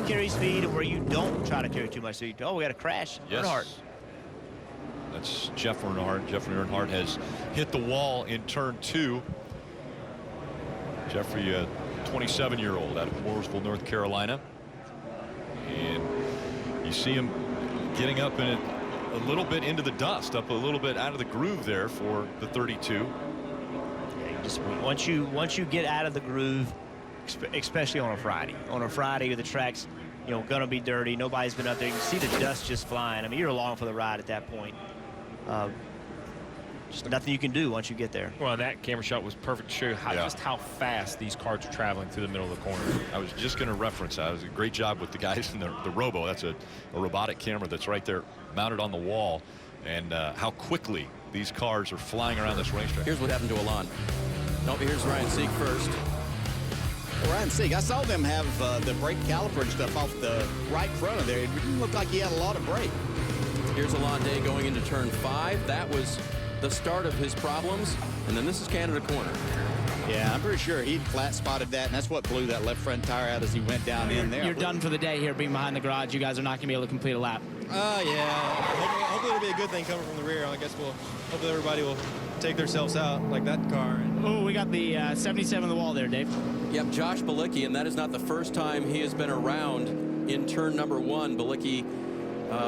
carry speed and where you don't try to carry too much speed. Oh, we got a crash. Yes. Earnhardt. That's Jeff Earnhardt. Jeffrey Earnhardt has hit the wall in turn 2. Jeffrey, a 27-year-old out of Mooresville, North Carolina. And you see him getting up in it a little bit into the dust, up a little bit out of the groove there for the 32. Yeah, you just once you get out of the groove, especially on a Friday. On a Friday, the track's gonna be dirty. Nobody's been up there. You can see the dust just flying. I mean, you're along for the ride at that point. Just nothing you can do once you get there. Well, that camera shot was perfect to show you just how fast these cars are traveling through the middle of the corner. I was just going to reference that. It was a great job with the guys in the robo. That's a robotic camera that's right there mounted on the wall. And how quickly these cars are flying around this racetrack. Here's what happened to Alon. Nope, here's Ryan Sieg first. Ryan Sieg, I saw them have the brake caliper and stuff off the right front of there. It didn't look like he had a lot of brake. Here's Alon Day going into turn 5. That was the start of his problems, and then this is Canada corner. Yeah, I'm pretty sure he flat spotted that, and that's what blew that left front tire out as he went down in there. You're done for the day here being behind the garage. You guys are not going to be able to complete a lap. Yeah. Hopefully it'll be a good thing coming from the rear. I guess hopefully everybody will take themselves out like that car. Oh, we got the 77 on the wall there, Dave. Yep, Josh Balicki, and that is not the first time he has been around in turn number 1. Balicki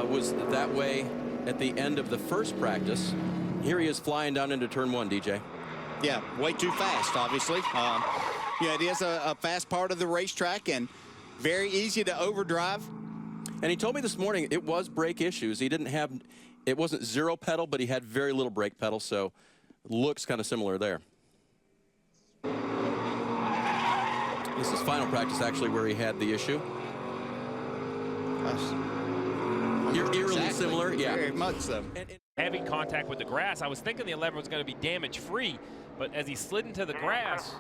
was that way at the end of the first practice. Here he is flying down into turn 1, DJ. Yeah, way too fast, obviously. Yeah, it is a fast part of the racetrack and very easy to overdrive. And he told me this morning it was brake issues. He didn't have, it wasn't zero pedal, but he had very little brake pedal, so looks kind of similar there. This is final practice, actually, where he had the issue. Eerily similar, yeah. Very much so. Heavy contact with the grass. I was thinking the 11 was going to be damage-free, but as he slid into the grass,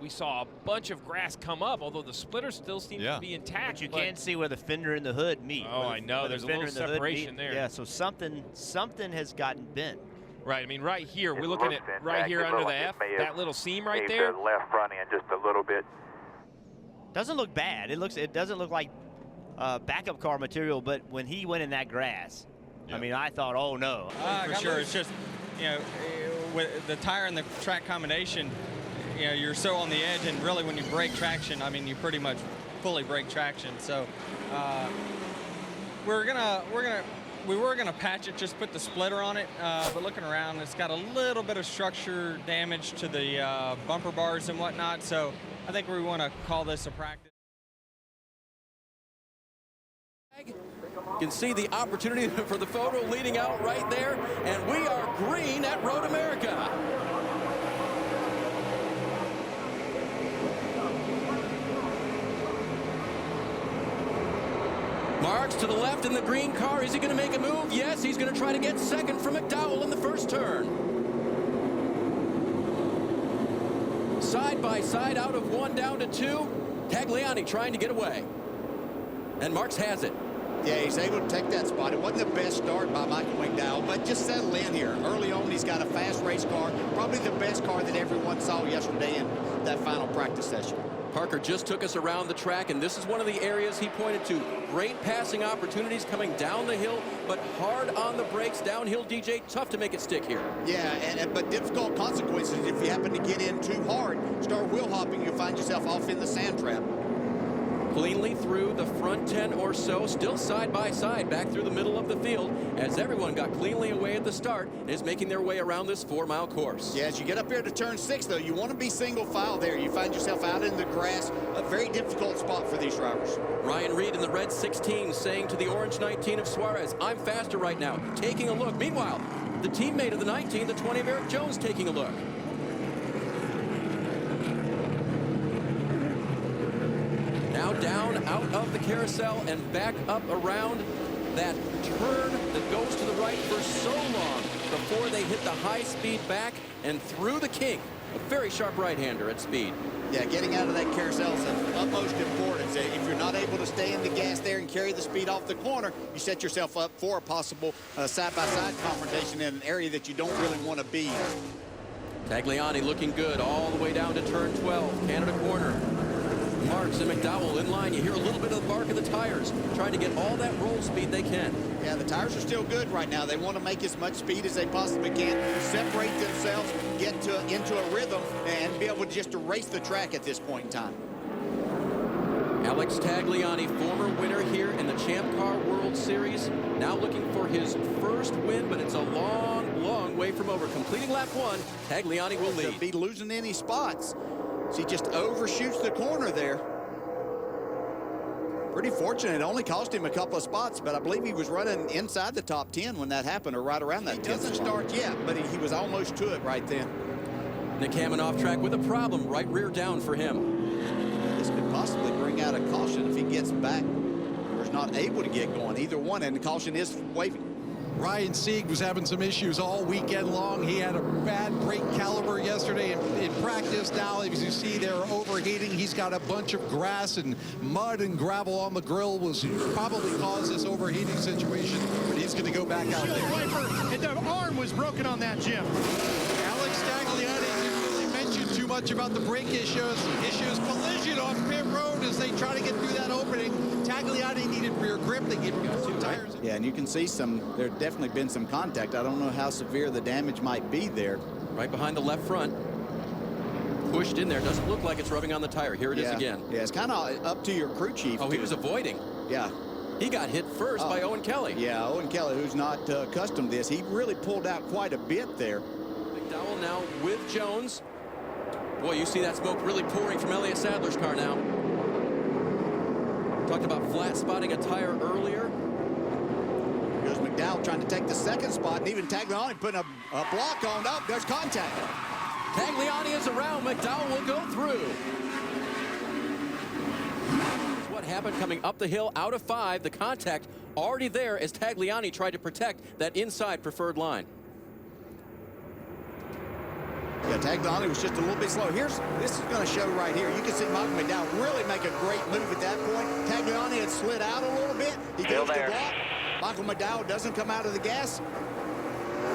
we saw a bunch of grass come up, although the splitter still seems to be intact. But you can't see where the fender and the hood meet. Oh, I know. There's a little separation there. Yeah, so something has gotten bent. Right. I mean, right here, we're looking at right here under the F, that little seam right there. The left front end just a little bit. Doesn't look bad. It doesn't look like backup car material, but when he went in that grass, I mean, I thought, oh no. For sure, it's just, with the tire and the track combination, you're so on the edge, and really when you break traction, I mean, you pretty much fully break traction. So we were gonna patch it, just put the splitter on it, but looking around, it's got a little bit of structure damage to the bumper bars and whatnot. So I think we want to call this a practice. You can see the opportunity for the photo leading out right there, and we are green at Road America. Marks to the left in the green car. Is he going to make a move? Yes, he's going to try to get second from McDowell in the first turn. Side by side, out of 1 down to 2. Tagliani trying to get away. And Marks has it. Yeah, he's able to take that spot. It wasn't the best start by Michael McDowell, but just settle in here. Early on, he's got a fast race car, probably the best car that everyone saw yesterday in that final practice session. Parker just took us around the track, and this is one of the areas he pointed to. Great passing opportunities coming down the hill, but hard on the brakes. Downhill, DJ, tough to make it stick here. Yeah, but difficult consequences if you happen to get in too hard. Start wheel hopping, you'll find yourself off in the sand trap. Cleanly through the front 10 or so, still side by side back through the middle of the field as everyone got cleanly away at the start and is making their way around this 4-mile course. Yeah, as you get up here to turn 6, though, you want to be single file there. You find yourself out in the grass, a very difficult spot for these drivers. Ryan Reed in the red 16 saying to the orange 19 of Suarez, I'm faster right now, taking a look. Meanwhile, the teammate of the 19, the 20 of Eric Jones, taking a look. Now down out of the carousel and back up around that turn that goes to the right for so long before they hit the high speed back and through the kink. A very sharp right-hander at speed. Yeah, getting out of that carousel is of utmost importance. If you're not able to stay in the gas there and carry the speed off the corner, you set yourself up for a possible side-by-side confrontation in an area that you don't really want to be. Tagliani looking good all the way down to turn 12, Canada corner. Marks and McDowell in line. You hear a little bit of the bark of the tires, trying to get all that roll speed they can. Yeah, the tires are still good right now. They want to make as much speed as they possibly can, separate themselves, get into a rhythm, and be able just to race the track at this point in time. Alex Tagliani, former winner here in the Champ Car World Series, now looking for his first win, but it's a long, long way from over. Completing lap 1, Tagliani will lead. He'll be losing any spots. So he just overshoots the corner there. Pretty fortunate. It only cost him a couple of spots, but I believe he was running inside the top 10 when that happened, or right around that. He doesn't start yet, but he was almost to it right then. Nick Hammond off track with a problem, right rear down for him. This could possibly bring out a caution if he gets back or is not able to get going. Either one, and the caution is waving. Ryan Sieg was having some issues all weekend long. He had a bad brake caliber yesterday in practice. Now, as you see, they're overheating. He's got a bunch of grass and mud and gravel on the grill, was probably caused this overheating situation, but he's going to go back out there. And the arm was broken on that, Jim. Alex Tagliani didn't really mention too much about the brake issues. Collision on pit road as they try to get through that opening. Tagliani needed rear grip. They gave him 4 tires. Yeah, and you can see there's definitely been some contact. I don't know how severe the damage might be there. Right behind the left front. Pushed in there. Doesn't look like it's rubbing on the tire. Here it is again. Yeah, it's kind of up to your crew chief. Oh, he was avoiding. Yeah. He got hit first by Owen Kelly. Yeah, Owen Kelly, who's not accustomed to this. He really pulled out quite a bit there. McDowell now with Jones. Boy, you see that smoke really pouring from Elliott Sadler's car now. Talked about flat spotting a tire earlier. Here's McDowell trying to take the second spot, and even Tagliani putting a block on. Up, there's contact. Tagliani is around. McDowell will go through. What happened coming up the hill out of 5. The contact already there as Tagliani tried to protect that inside preferred line. Yeah, Tagliani was just a little bit slow. This is going to show right here. You can see Michael McDowell really make a great move at that point. Tagliani had slid out a little bit. He goes to block. Michael McDowell doesn't come out of the gas.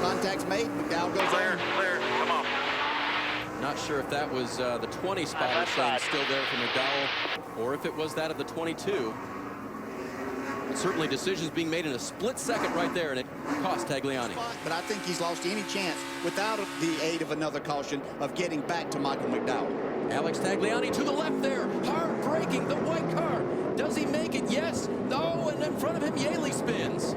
Contact's made. McDowell goes Clear, come on. Not sure if that was the 20 spotter saying still there for McDowell, or if it was that of the 22. But certainly decisions being made in a split second right there, and it cost Tagliani. But I think he's lost any chance without the aid of another caution of getting back to Michael McDowell. Alex Tagliani to the left there, hard braking the white car. Does he make it? Yes. No, and in front of him, Yaley spins.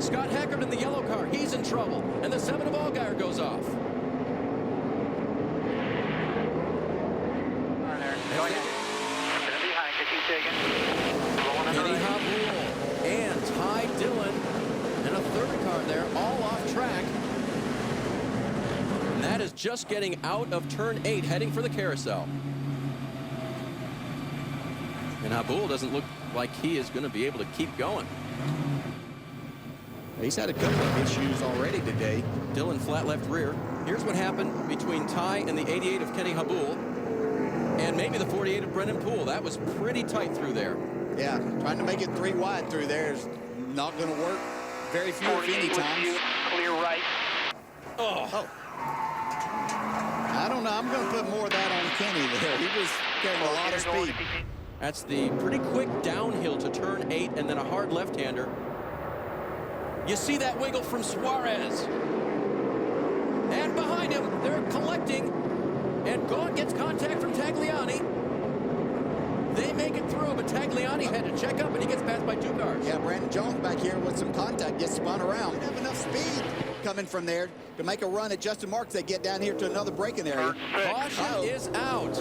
Scott Heckert in the yellow car, he's in trouble, and the 7 of Allgaier goes off. Kenny Habul and Ty Dillon and a third car there, all off track. And that is just getting out of turn 8, heading for the carousel. And Habul doesn't look like he is going to be able to keep going. He's had a couple of issues already today. Dillon flat left rear. Here's what happened between Ty and the 88 of Kenny Habul, and maybe the 48 of Brendan Poole. That was pretty tight through there. Yeah, trying to make it 3 wide through there is not going to work. Very few, if any, times. Clear right. Oh. I don't know. I'm going to put more of that on Kenny there. He was carrying a lot of speed. That's the pretty quick downhill to turn 8 and then a hard left-hander. You see that wiggle from Suarez. And behind him, they're collecting. And Gaunt gets contact from Tagliani. They make it through, but Tagliani had to check up, and he gets passed by 2 cars. Yeah, Brandon Jones back here with some contact, gets spun around. They have enough speed coming from there to make a run at Justin Marks. They get down here to another braking area. Caution is out.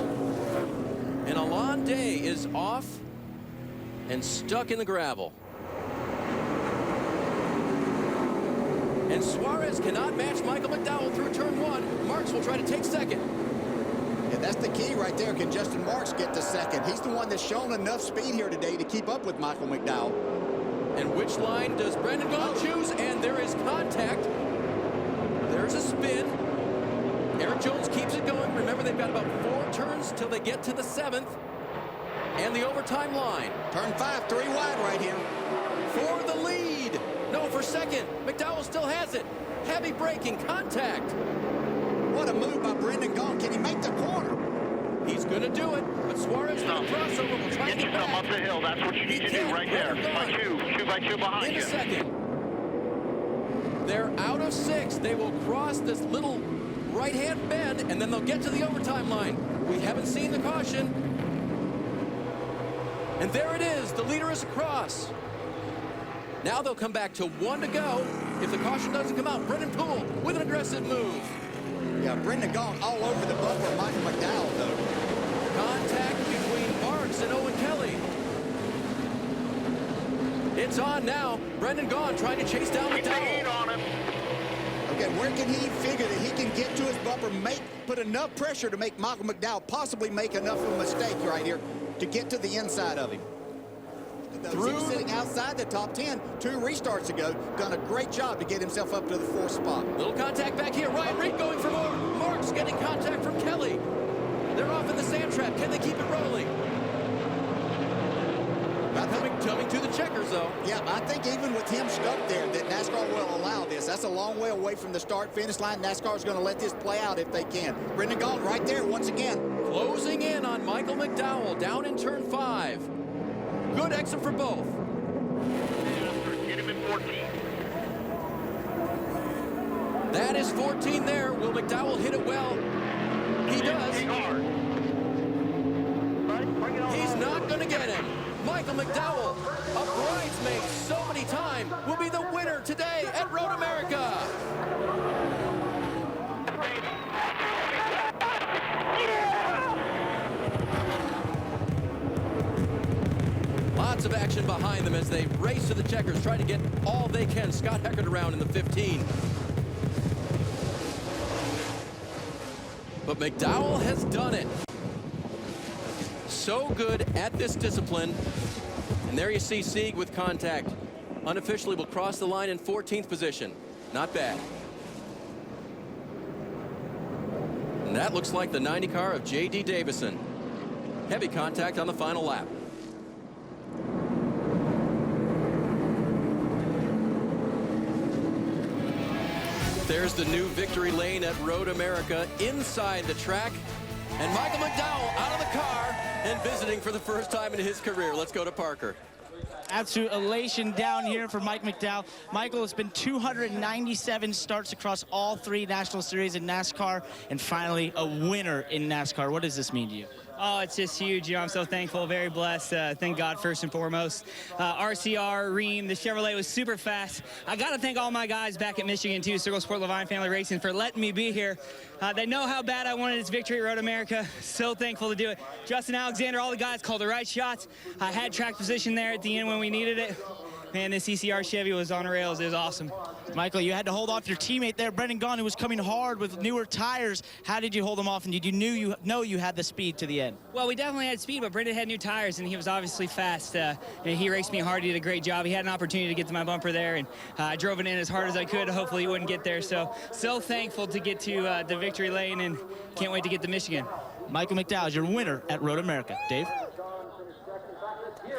And Alon Day is off and stuck in the gravel. And Suarez cannot match Michael McDowell through turn 1. Marks will try to take second. Yeah, that's the key right there. Can Justin Marks get to second? He's the one that's shown enough speed here today to keep up with Michael McDowell. And which line does Brendan Gaunt choose? And there is contact. There's a spin. Eric Jones keeps it going. Remember, they've got about 4 turns till they get to the 7th. And the overtime line. Turn 5, 3 wide right here. For the lead. No, for second. McDowell still has it. Heavy braking, contact. What a move by Brendan Gaunt. Can he make the corner? He's going to do it, but Suarez with a crossover will try to get back. Up the hill. That's what you need to do right there. By two by two behind in you. a second. They're out of 6. They will cross this little right-hand bend, and then they'll get to the overtime line. We haven't seen the caution. And there it is. The leader is across. Now they'll come back to 1 to go. If the caution doesn't come out, Brendan Poole with an aggressive move. Yeah, Brendan gone all over the bumper of Michael McDowell, though. Contact between Marks and Owen Kelly. It's on now. Brendan Gaughan trying to chase down McDowell. Okay, where can he figure that he can get to his bumper, put enough pressure to make Michael McDowell possibly make enough of a mistake right here to get to the inside of him? Through sitting outside the top 10 2 restarts ago, done a great job to get himself up to the 4th spot. Little contact back here. Ryan Reed going for more. Marks getting contact from Kelly. They're off in the sand trap. Can they keep it rolling? Coming to the checkers, though. Yeah, I think even with him stuck there, that NASCAR will allow this. That's a long way away from the start-finish line. NASCAR's going to let this play out if they can. Brendan Gaughan right there once again. Closing in on Michael McDowell down in turn 5. Good exit for both. Get him in 14. That is 14 there. Will McDowell hit it well? He does. He's not going to get him. Michael McDowell, a bridesmaid so many times, will be the winner today at Road America. Lots of action behind them as they race to the checkers, try to get all they can. Scott Heckert around in the 15. But McDowell has done it. So good at this discipline. And there you see Sieg with contact. Unofficially will cross the line in 14th position. Not bad. And that looks like the 90 car of J.D. Davison. Heavy contact on the final lap. There's the new victory lane at Road America inside the track. And Michael McDowell out of the car and visiting for the first time in his career. Let's go to Parker. Absolute elation down here for Mike McDowell. Michael, it's been 297 starts across all 3 National Series in NASCAR, and finally a winner in NASCAR. What does this mean to you? Oh, it's just huge. You know, I'm so thankful, very blessed. Thank God first and foremost. RCR, Ream, the Chevrolet was super fast. I got to thank all my guys back at Michigan, too, Circle Sport Levine Family Racing, for letting me be here. They know how bad I wanted this victory at Road America. So thankful to do it. Justin Alexander, all the guys called the right shots. I had track position there at the end when we needed it. Man, this CCR Chevy was on the rails. It was awesome. Michael, you had to hold off your teammate there, Brendan Gaughan, who was coming hard with newer tires. How did you hold him off, and did you know you had the speed to the end? Well, we definitely had speed, but Brendan had new tires, and he was obviously fast. And he raced me hard. He did a great job. He had an opportunity to get to my bumper there, and I drove it in as hard as I could. Hopefully he wouldn't get there. So thankful to get to the victory lane, and can't wait to get to Michigan. Michael McDowell is your winner at Road America. Dave?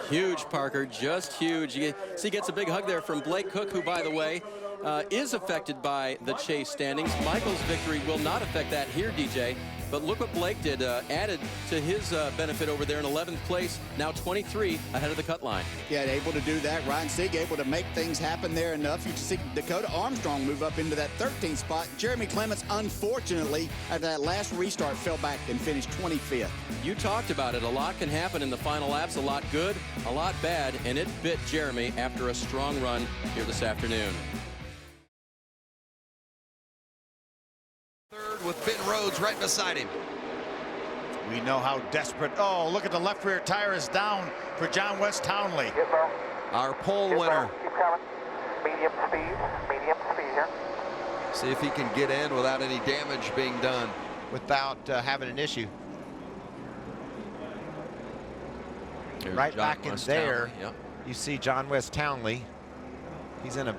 Huge, Parker, just huge. You see, he gets a big hug there from Blake Cook, who, by the way, is affected by the chase standings. Michael's victory will not affect that here, DJ. But look what Blake did, added to his benefit over there in 11th place, now 23 ahead of the cut line. Yeah, able to do that. Ryan Sieg able to make things happen there enough. You see Dakota Armstrong move up into that 13th spot. Jeremy Clements, unfortunately, after that last restart, fell back and finished 25th. You talked about it. A lot can happen in the final laps, a lot good, a lot bad, and it bit Jeremy after a strong run here this afternoon. Third with Ben Rhodes right beside him. We know how desperate. Oh, look at the left rear tire is down for John West Townley. Our pole winner. Keep coming. Medium speed here. See if he can get in without any damage being done. Without having an issue. There's right John back West in there, Townley, yep. You see John West Townley. He's in a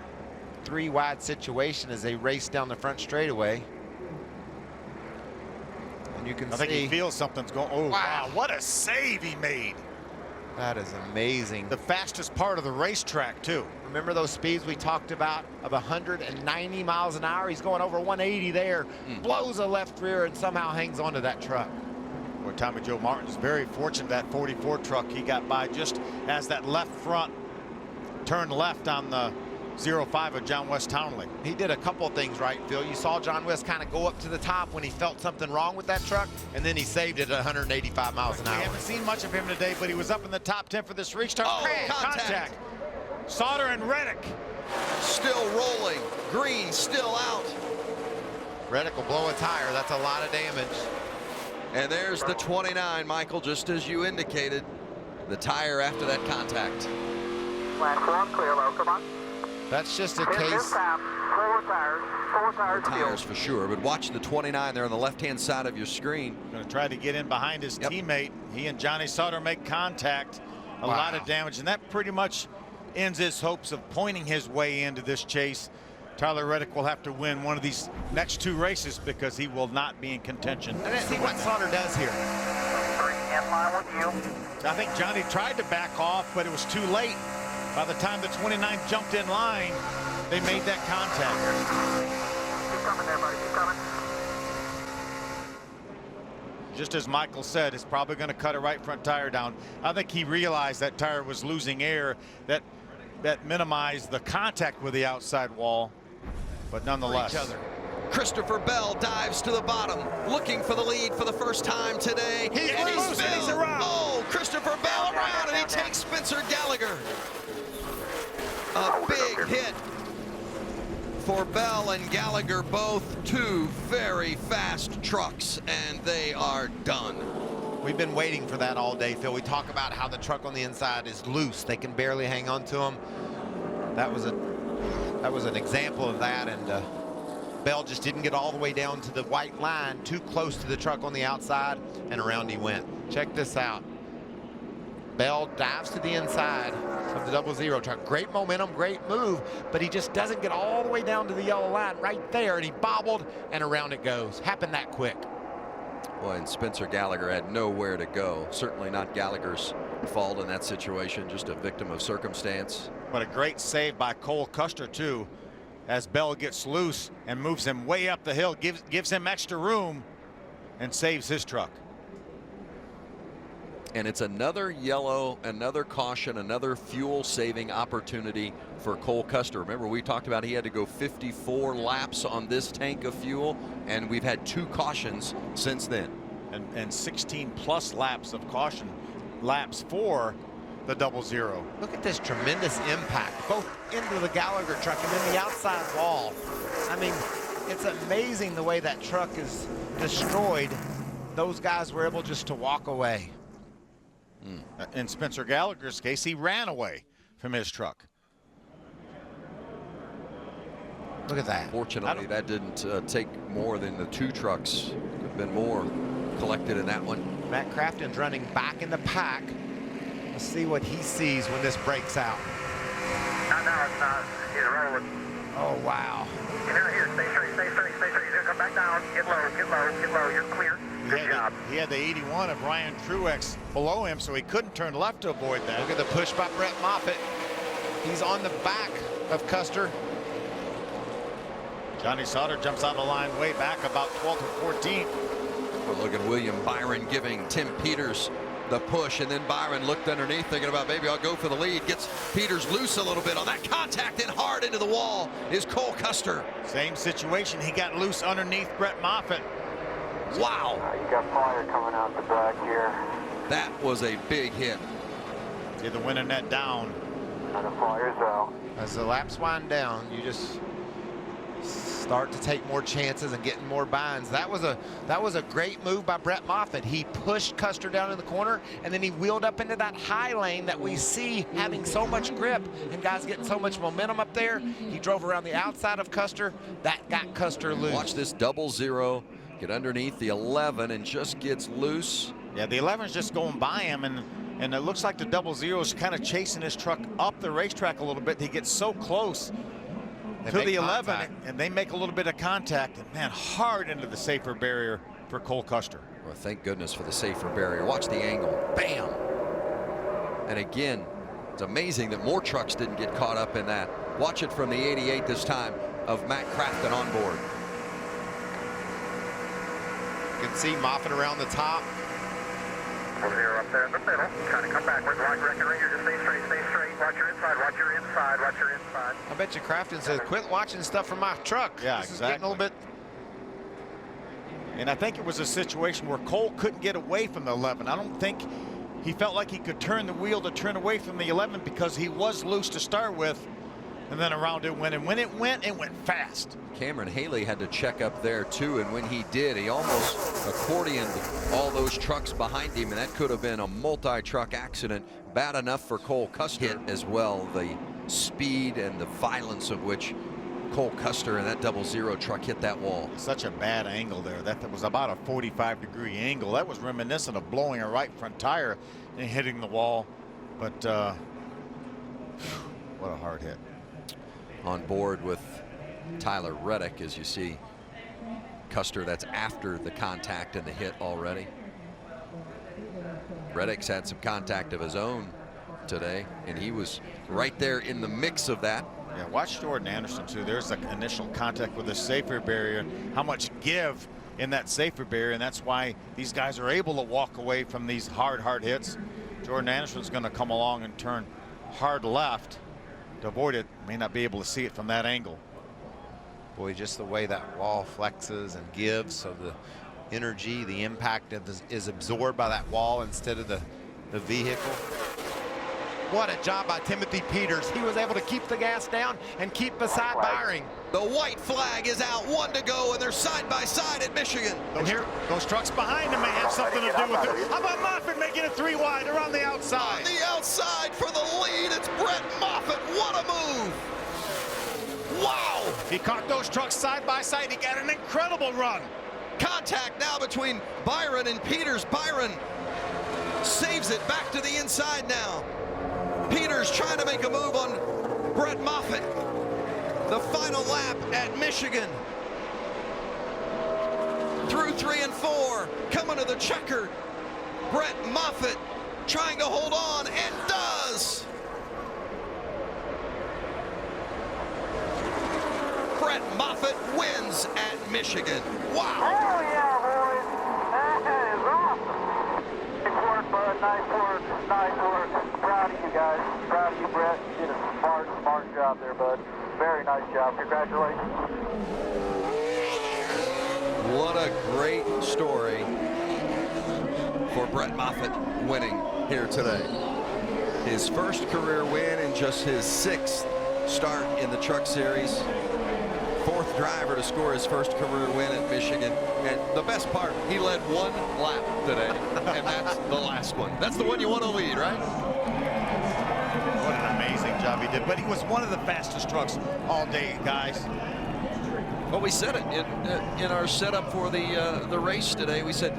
3-wide situation as they race down the front straightaway. And you can see. I think he feels something's going. Oh, wow. What a save he made. That is amazing. The fastest part of the racetrack, too. Remember those speeds we talked about of 190 miles an hour? He's going over 180 there, blows a left rear, and somehow hangs onto that truck. Well, Tommy Joe Martin's very fortunate that 44 truck. He got by just as that left front turned left on the 05 of John West Townley. He did a couple of things right, Phil. You saw John West kind of go up to the top when he felt something wrong with that truck, and then he saved it at 185 miles an hour. We haven't seen much of him today, but he was up in the top 10 for this restart. Oh, contact. Sauter and Reddick. Still rolling. Green still out. Reddick will blow a tire. That's a lot of damage. And there's the 29, Michael, just as you indicated. The tire after that contact. Last one, clear low, come on. That's just a case. Four Tires for sure, but watch the 29 there on the left-hand side of your screen. Going to try to get in behind his teammate. He and Johnny Sauter make contact. A lot of damage, and that pretty much ends his hopes of pointing his way into this chase. Tyler Reddick will have to win one of these next 2 races because he will not be in contention. And let's see what Sauter does here. In line with you. I think Johnny tried to back off, but it was too late. By the time the 29 jumped in line, they made that contact. Keep coming there, buddy. Keep coming. Just as Michael said, it's probably going to cut a right front tire down. I think he realized that tire was losing air. That minimized the contact with the outside wall, but nonetheless. Christopher Bell dives to the bottom, looking for the lead for the first time today. He's around. Oh, Christopher Bell around, and he takes Spencer Gallagher. A big hit for Bell and Gallagher, both 2 very fast trucks, and they are done. We've been waiting for that all day, Phil. We talk about how the truck on the inside is loose. They can barely hang on to them. That was an example of that, and Bell just didn't get all the way down to the white line, too close to the truck on the outside, and around he went. Check this out. Bell dives to the inside of the 00 truck. Great momentum, great move, but he just doesn't get all the way down to the yellow line right there, and he bobbled, and around it goes. Happened that quick. Well, and Spencer Gallagher had nowhere to go. Certainly not Gallagher's fault in that situation, just a victim of circumstance. But a great save by Cole Custer, too, as Bell gets loose and moves him way up the hill, gives him extra room, and saves his truck. And it's another yellow, another caution, another fuel-saving opportunity for Cole Custer. Remember, we talked about he had to go 54 laps on this tank of fuel, and we've had 2 cautions since then. And 16+ laps of caution laps for the 00. Look at this tremendous impact, both into the Gallagher truck and then the outside wall. I mean, it's amazing the way that truck is destroyed. Those guys were able just to walk away. In Spencer Gallagher's case, he ran away from his truck. Look at that. Fortunately, that didn't take more than the 2 trucks. Could have been more collected in that one. Matt Crafton's running back in the pack. Let's see what he sees when this breaks out. No, it's not. He's rolling. Oh, wow. Here, stay straight, stay straight, stay straight. He's gonna come back down. Get low, get low, get low. You're clear. Good job. He had the 81 of Ryan Truex below him, so he couldn't turn left to avoid that. Look at the push by Brett Moffitt. He's on the back of Custer. Johnny Sauter jumps on the line way back about 12th or 14th. Well, look at William Byron giving Tim Peters the push, and then Byron looked underneath thinking about maybe I'll go for the lead. Gets Peters loose a little bit on that contact, and hard into the wall is Cole Custer. Same situation. He got loose underneath Brett Moffitt. Wow. You got fire coming out the back here. That was a big hit. See the winner net down. And the fire's out. As the laps wind down, you just start to take more chances and getting more binds. That was a great move by Brett Moffitt. He pushed Custer down in the corner, and then he wheeled up into that high lane that we see having so much grip and guys getting so much momentum up there. He drove around the outside of Custer. That got Custer loose. Watch this 00 get underneath the 11 and just gets loose. Yeah, the 11's just going by him, and it looks like the 00 is kind of chasing his truck up the racetrack a little bit. He gets so close to the 11, and they make a little bit of contact, and man, hard into the safer barrier for Cole Custer. Well, thank goodness for the safer barrier. Watch the angle. Bam! And again, it's amazing that more trucks didn't get caught up in that. Watch it from the 88 this time of Matt Crafton on board. You can see Moffitt around the top. We'll zero up there in the middle. Trying to come backwards. Watch Breckenridge. Just stay straight, stay straight. Watch your inside, watch your inside, watch your inside. I bet you Crafton says, quit watching stuff from my truck. Yeah, this is getting a little bit. And I think it was a situation where Cole couldn't get away from the 11. I don't think he felt like he could turn the wheel to turn away from the 11 because he was loose to start with. And then around it went. And when it went fast. Cameron Haley had to check up there too, and when he did, he almost accordioned all those trucks behind him, and that could have been a multi-truck accident. Bad enough for Cole Custer hit as well, the speed and the violence of which Cole Custer and that 00 truck hit that wall. Such a bad angle there. That was about a 45-degree angle. That was reminiscent of blowing a right front tire and hitting the wall. But what a hard hit. On board with Tyler Reddick, as you see Custer, that's after the contact and the hit already. Reddick's had some contact of his own today, and he was right there in the mix of that. Yeah, watch Jordan Anderson too. There's an initial contact with the safety barrier. How much give in that safety barrier, and that's why these guys are able to walk away from these hard hits. Jordan Anderson's going to come along and turn hard left to avoid it. May not be able to see it from that angle. Boy, just the way that wall flexes and gives, so the energy, the impact is absorbed by that wall instead of the vehicle. What a job by Timothy Peters. He was able to keep the gas down and keep beside Byring. The white flag is out, 1 to go, and they're side by side at Michigan. Those trucks behind him may have something to do with it. How about Moffitt making it 3 wide around the outside? On the outside for the lead, it's Brett Moffitt. What a move. Wow. He caught those trucks side by side. He got an incredible run. Contact now between Byron and Peters. Byron saves it back to the inside now. Peters trying to make a move on Brett Moffitt. The final lap at Michigan. Through 3 and 4, coming to the checker. Brett Moffitt trying to hold on, and does. Brett Moffitt wins at Michigan. Wow. Oh yeah, boys. That is awesome. Nice work, bud. Nice work. Nice work. Proud of you guys. Proud of you, Brett. You did a smart job there, bud. Very nice job. Congratulations. What a great story for Brett Moffitt winning here today. His first career win in just his 6th start in the Truck Series. 4th driver to score his first career win at Michigan. And the best part, he led 1 lap today, and that's the last one. That's the one you want to lead, right? What an amazing job he did. But he was one of the fastest trucks all day, guys. Well, we said it in our setup for the race today. We said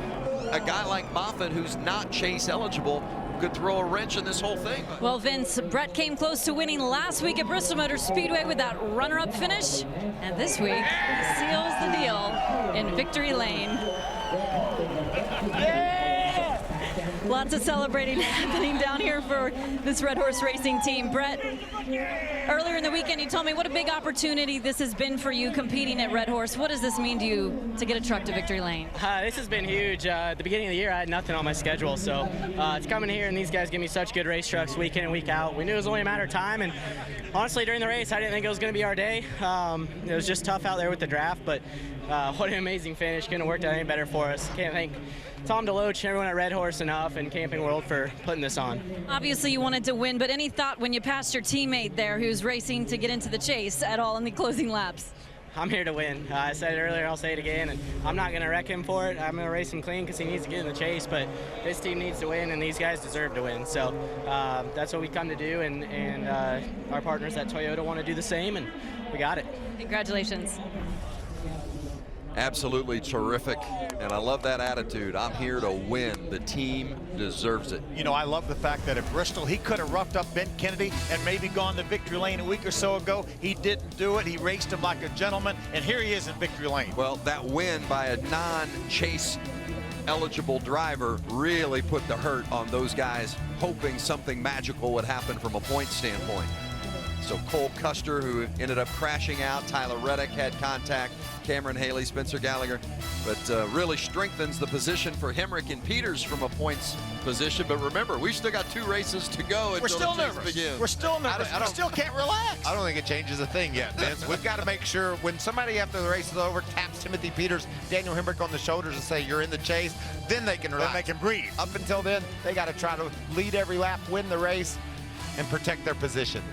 a guy like Moffitt, who's not chase eligible, could throw a wrench in this whole thing. Well, Vince, Brett came close to winning last week at Bristol Motor Speedway with that runner-up finish. And this week, he seals the deal in victory lane. Lots of celebrating happening down here for this Red Horse Racing team. Brett, earlier in the weekend, you told me what a big opportunity this has been for you competing at Red Horse. What does this mean to you to get a truck to victory lane? This has been huge. At the beginning of the year, I had nothing on my schedule, so it's coming here, and these guys give me such good race trucks week in and week out. We knew it was only a matter of time, and honestly, during the race, I didn't think it was going to be our day. It was just tough out there with the draft, but what an amazing finish. Couldn't have worked out any better for us. Can't thank Tom DeLoach and everyone at Red Horse enough and Camping World for putting this on. Obviously, you wanted to win, but any thought when you passed your teammate there who's racing to get into the chase at all in the closing laps? I'm here to win. I said it earlier, I'll say it again, and I'm not going to wreck him for it. I'm going to race him clean because he needs to get in the chase, but this team needs to win, and these guys deserve to win. So that's what we come to do, and our partners at Toyota want to do the same, and we got it. Congratulations. Absolutely terrific, and I love that attitude. I'm here to win. The team deserves it. You know, I love the fact that at Bristol, he could have roughed up Ben Kennedy and maybe gone to victory lane a week or so ago. He didn't do it. He raced him like a gentleman, and here he is in victory lane. Well, that win by a non-chase eligible driver really put the hurt on those guys, hoping something magical would happen from a point standpoint. So Cole Custer, who ended up crashing out. Tyler Reddick had contact. Cameron Haley, Spencer Gallagher. But really strengthens the position for Hemrick and Peters from a points position. But remember, we've still got 2 races to go until the chase begins. We're still nervous. We still can't relax. I don't think it changes a thing yet, Vince. We've got to make sure when somebody after the race is over taps Timothy Peters, Daniel Hemrick on the shoulders and say you're in the chase, then they can relax. Then they can breathe. Up until then, they got to try to lead every lap, win the race, and protect their position.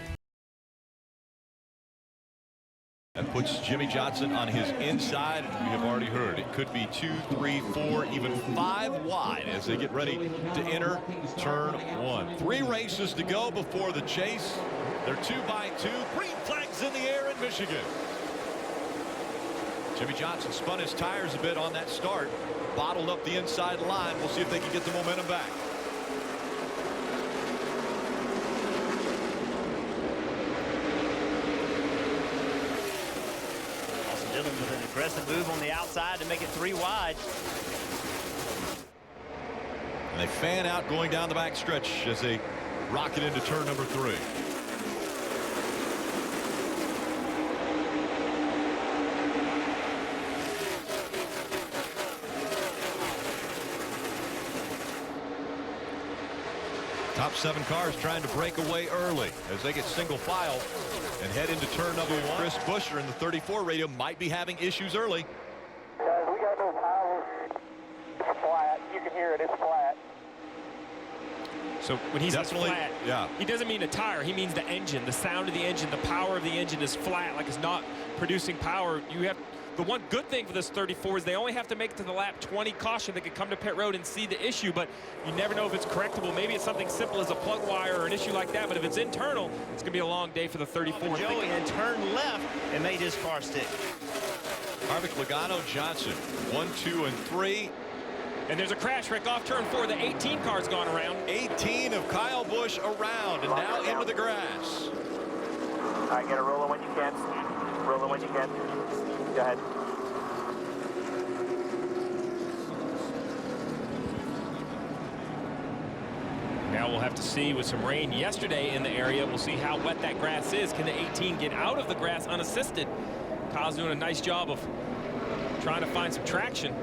That puts Jimmy Johnson on his inside. We have already heard it could be 2, 3, 4, even 5 wide as they get ready to enter turn 1. 3 races to go before the chase. They're 2 by 2. Green flags in the air in Michigan. Jimmy Johnson spun his tires a bit on that start, bottled up the inside line. We'll see if they can get the momentum back. With an aggressive move on the outside to make it 3 wide. And they fan out going down the back stretch as they rocket into turn number 3. Top 7 cars trying to break away early as they get single file and head into turn number 1. Chris Buescher in the 34 radio might be having issues early. Guys, we got those tires. It's flat. You can hear it. It's flat. So when he says flat, yeah, he doesn't mean a tire. He means the engine, the sound of the engine, the power of the engine is flat, like it's not producing power. You have the one good thing for this 34 is they only have to make it to the lap 20 caution. They could come to pit road and see the issue, but you never know if it's correctable. Maybe it's something simple as a plug wire or an issue like that, but if it's internal, it's going to be a long day for the 34. Joey and turn left and made his car stick. Harvick, Logano, Johnson, 1, 2, and 3. And there's a crash, Rick, off turn 4. The 18 car's gone around. 18 of Kyle Busch around and now into the grass. All right, get it rolling when you can. Rolling when you can. Go ahead. Now we'll have to see with some rain yesterday in the area. We'll see how wet that grass is. Can the 18 get out of the grass unassisted? Kyle's doing a nice job of trying to find some traction.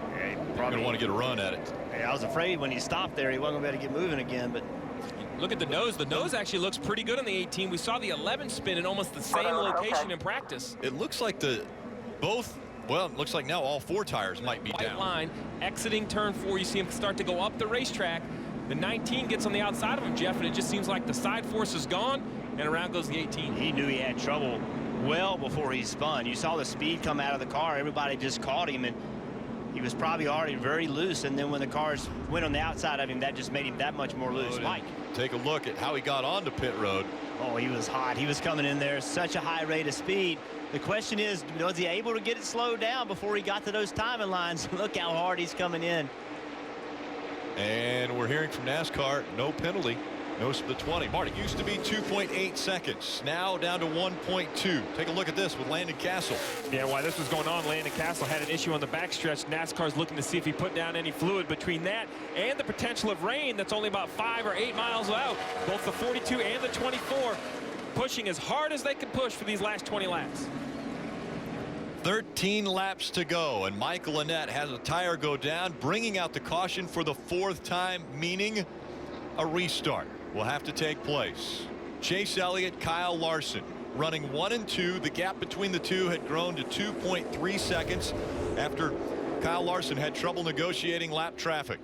Probably going to want to get a run at it. Hey, I was afraid when he stopped there he wasn't going to be able to get moving again, but look at the nose. The nose actually looks pretty good on the 18. We saw the 11 spin in almost the same location in practice. It looks like well, it looks like now all 4 tires might be down. Line exiting turn 4. You see him start to go up the racetrack. The 19 gets on the outside of him, Jeff, and it just seems like the side force is gone, and around goes the 18. He knew he had trouble well before he spun. You saw the speed come out of the car. Everybody just caught him, and he was probably already very loose, and then when the cars went on the outside of him, that just made him that much more loose. Mike, take a look at how he got onto pit road. Oh, he was hot. He was coming in there such a high rate of speed. The question is, was he able to get it slowed down before he got to those timing lines? Look how hard he's coming in. And we're hearing from NASCAR, no penalty. No, the 20. Marty, used to be 2.8 seconds. Now down to 1.2. Take a look at this with Landon Castle. Yeah, while this was going on, Landon Castle had an issue on the backstretch. NASCAR's looking to see if he put down any fluid between that and the potential of rain that's only about 5 or 8 miles out. Both the 42 and the 24 pushing as hard as they could push for these last 20 laps. 13 laps to go, and Michael Annett has a tire go down, bringing out the caution for the 4th time, meaning a restart will have to take place. Chase Elliott, Kyle Larson running 1 and 2. The gap between the two had grown to 2.3 seconds after Kyle Larson had trouble negotiating lap traffic.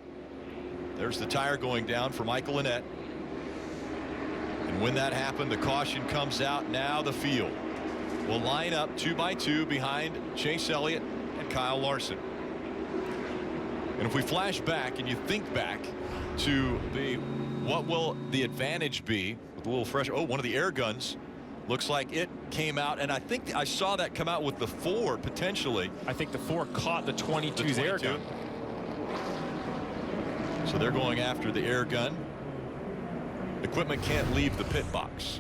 There's the tire going down for Michael Annett. And when that happened, the caution comes out. Now the field will line up 2 by 2 behind Chase Elliott and Kyle Larson. And if we flash back and you think back to what will the advantage be with a little fresh, one of the air guns looks like it came out, and I think I saw that come out with the 4 potentially. I think the 4 caught the 22's air gun. So they're going after the air gun. Equipment can't leave the pit box.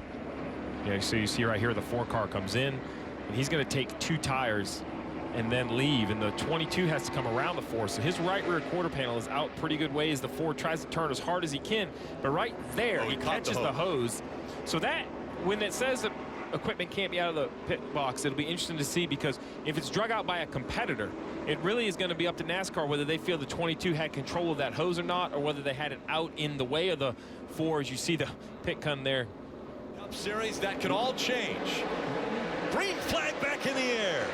Yeah, so you see right here the 4 car comes in, and he's going to take 2 tires and then leave, and the 22 has to come around the 4. So his right rear quarter panel is out pretty good ways. The 4 tries to turn as hard as he can, but right there he catches the hose. So that, when it says that equipment can't be out of the pit box. It'll be interesting to see, because if it's drug out by a competitor, it really is going to be up to NASCAR whether they feel the 22 had control of that hose or not, or whether they had it out in the way of the 4, as you see the pit come there. Cup Series, that could all change. Green flag back in the air.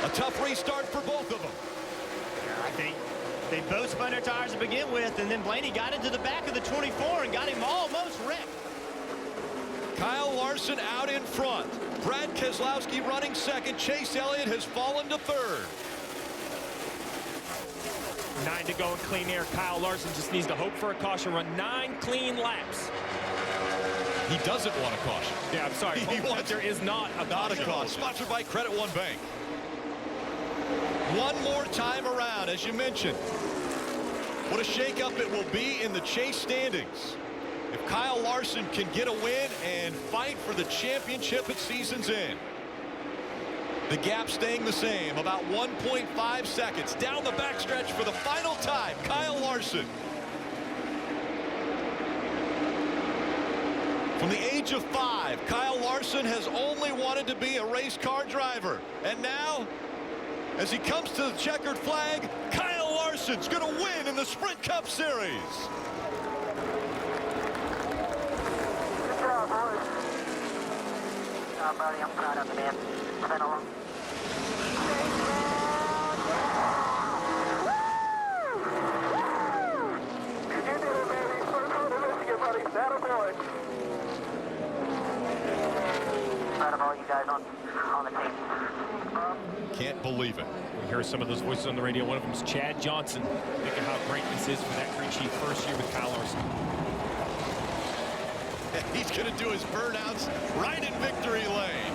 A tough restart for both of them. I think they both spun their tires to begin with, and then Blaney got into the back of the 24 and got him almost wrecked. Kyle Larson out in front. Brad Keselowski running second. Chase Elliott has fallen to third. 9 to go in clean air. Kyle Larson just needs to hope for a caution run. 9 clean laps. He doesn't want a caution. Yeah, I'm sorry. He wants, there is not a caution. Sponsored by Credit One Bank. One more time around, as you mentioned. What a shakeup it will be in the chase standings. If Kyle Larson can get a win and fight for the championship at season's end. The gap staying the same, about 1.5 seconds. Down the backstretch for the final time, Kyle Larson. From the age of 5, Kyle Larson has only wanted to be a race car driver. And now, as he comes to the checkered flag, Kyle Larson's going to win in the Sprint Cup Series. Good job, boys. Good job, buddy. I'm proud of you, man. It's been a long... You did it, baby. First one to Michigan, buddy. That boy. Proud of all you guys on the team. Can't believe it. We hear some of those voices on the radio. One of them is Chad Johnson. Think of how great this is for that crew chief first year with Kyle Larson. He's going to do his burnouts right in victory lane.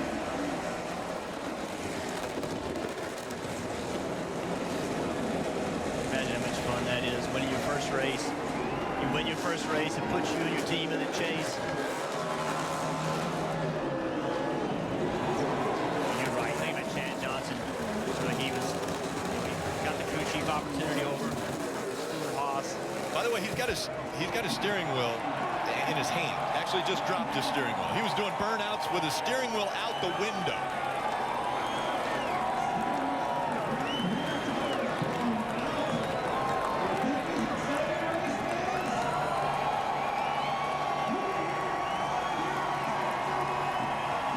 Imagine how much fun that is. Winning your first race. You win your first race, it puts you and your team in the chase. You're right. Think about Chad Johnson. So he got the crew chief opportunity over Stuart Haas. By the way, he's got his steering wheel in his hand. Actually just dropped his steering wheel. He was doing burnouts with his steering wheel out the window.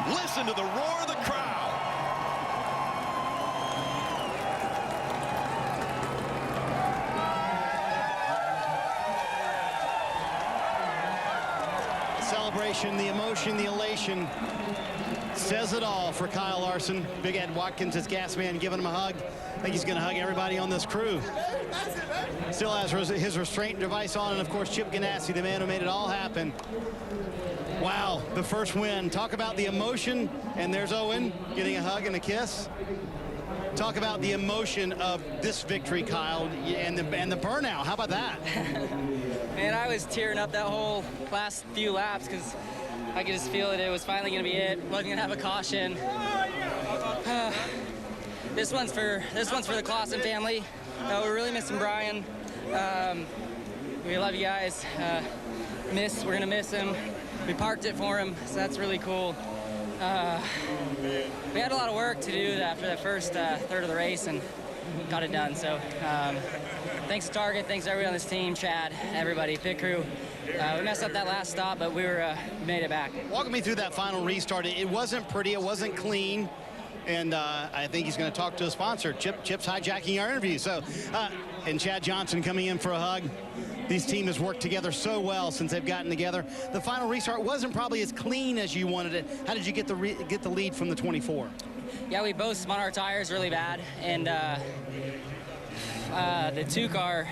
Listen to the roar of the crowd. Celebration, the emotion, the elation says it all for Kyle Larson. Big Ed Watkins, his gas man, giving him a hug. I think he's going to hug everybody on this crew. Still has his restraint device on, and of course Chip Ganassi, the man who made it all happen. Wow, the first win. Talk about the emotion, and there's Owen getting a hug and a kiss. Talk about the emotion of this victory, Kyle, and the burnout. How about that? Man, I was tearing up that whole last few laps because I could just feel it was finally going to be it. Wasn't going to have a caution. This one's for the Clausen family. We're really missing Brian. We love you guys. We're going to miss him. We parked it for him, so that's really cool. We had a lot of work to do after that first third of the race and got it done. So thanks to Target, thanks to everybody on this team, Chad, everybody, pit crew. We messed up that last stop, but we made it back. Walking me through that final restart, it wasn't pretty, it wasn't clean. And I think he's going to talk to a sponsor. Chip's hijacking our interview. So, and Chad Johnson coming in for a hug. These teams has worked together so well since they've gotten together. The final restart wasn't probably as clean as you wanted it. How did you get the lead from the 24? Yeah, we both spun our tires really bad, and the 2 car,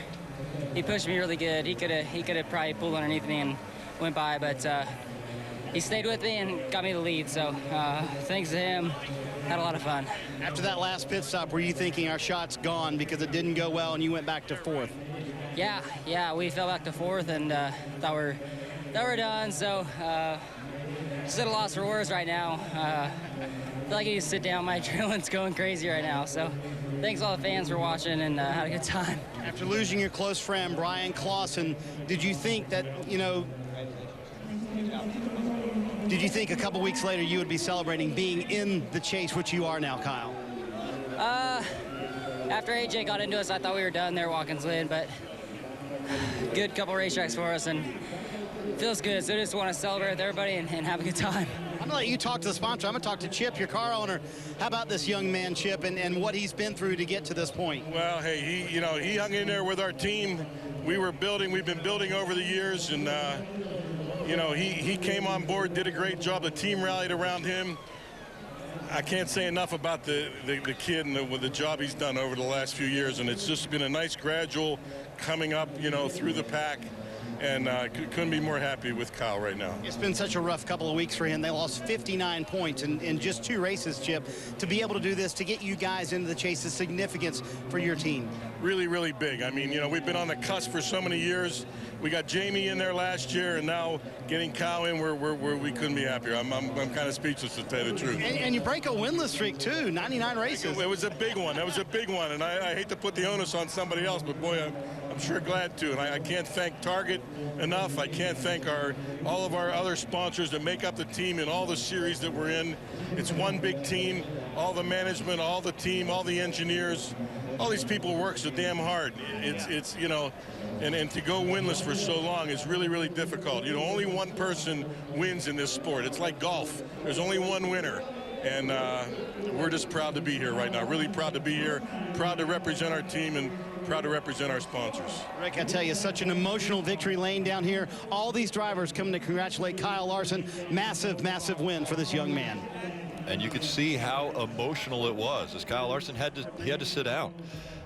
he pushed me really good. He could have probably pulled underneath me and went by, but he stayed with me and got me the lead. So thanks to him, had a lot of fun. After that last pit stop, were you thinking our shot's gone because it didn't go well and you went back to 4th? Yeah, we fell back to 4th and thought we're done. So just at a loss for words right now. I feel like I need to sit down. My adrenaline's going crazy right now. So thanks all the fans for watching and had a good time. After losing your close friend, Brian Clausen, did you think that, Did you think a couple weeks later you would be celebrating being in the chase, which you are now, Kyle? After AJ got into us, I thought we were done there, Watkins win, but good couple racetracks for us, and feels good. So I just want to celebrate with everybody and have a good time. I'm going to let you talk to the sponsor. I'm going to talk to Chip, your car owner. How about this young man, Chip, and what he's been through to get to this point? Well, hey, he hung in there with our team. We've been building over the years, and he came on board, did a great job. The team rallied around him. I can't say enough about the kid and the job he's done over the last few years, and it's just been a nice gradual coming up, through the pack. And couldn't be more happy with Kyle right now. It's been such a rough couple of weeks for him. They lost 59 points in just 2 races, Chip. To be able to do this, to get you guys into the chase, is significance for your team. Really, really big. I mean, we've been on the cusp for so many years. We got Jamie in there last year, and now getting Kyle in, we couldn't be happier. I'm kind of speechless, to tell you the truth. And you break a winless streak, too, 99 races. It was a big one. That was a big one, and I hate to put the onus on somebody else, but boy, I'm sure glad to. And I can't thank Target enough. I can't thank all of our other sponsors that make up the team in all the series that we're in. It's one big team. All the management, all the team, all the engineers, all these people work so damn hard. It's and to go winless for so long is really, really difficult. Only one person wins in this sport. It's like golf. There's only one winner. And we're just proud to be here right now. Really proud to be here. Proud to represent our team and proud to represent our sponsors. Rick, I tell you, such an emotional victory lane down here. All these drivers coming to congratulate Kyle Larson. Massive, massive win for this young man. And you could see how emotional it was as Kyle Larson had to sit down.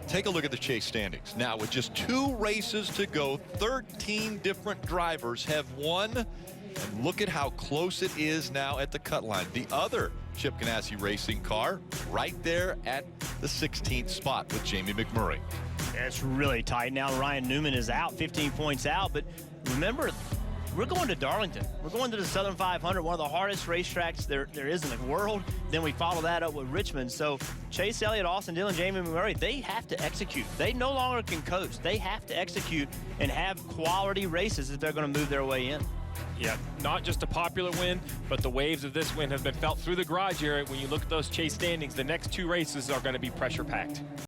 Take a look at the chase standings. Now, with just 2 races to go, 13 different drivers have won. And look at how close it is now at the cut line. The other Chip Ganassi racing car right there at the 16th spot with Jamie McMurray. It's really tight now. Ryan Newman is out, 15 points out. But remember, we're going to Darlington. We're going to the Southern 500, one of the hardest racetracks there is in the world. Then we follow that up with Richmond. So Chase Elliott, Austin Dillon, Jamie McMurray, they have to execute. They no longer can coast. They have to execute and have quality races if they're going to move their way in. Yeah, not just a popular win, but the waves of this win have been felt through the garage area. When you look at those chase standings, the next 2 races are going to be pressure-packed.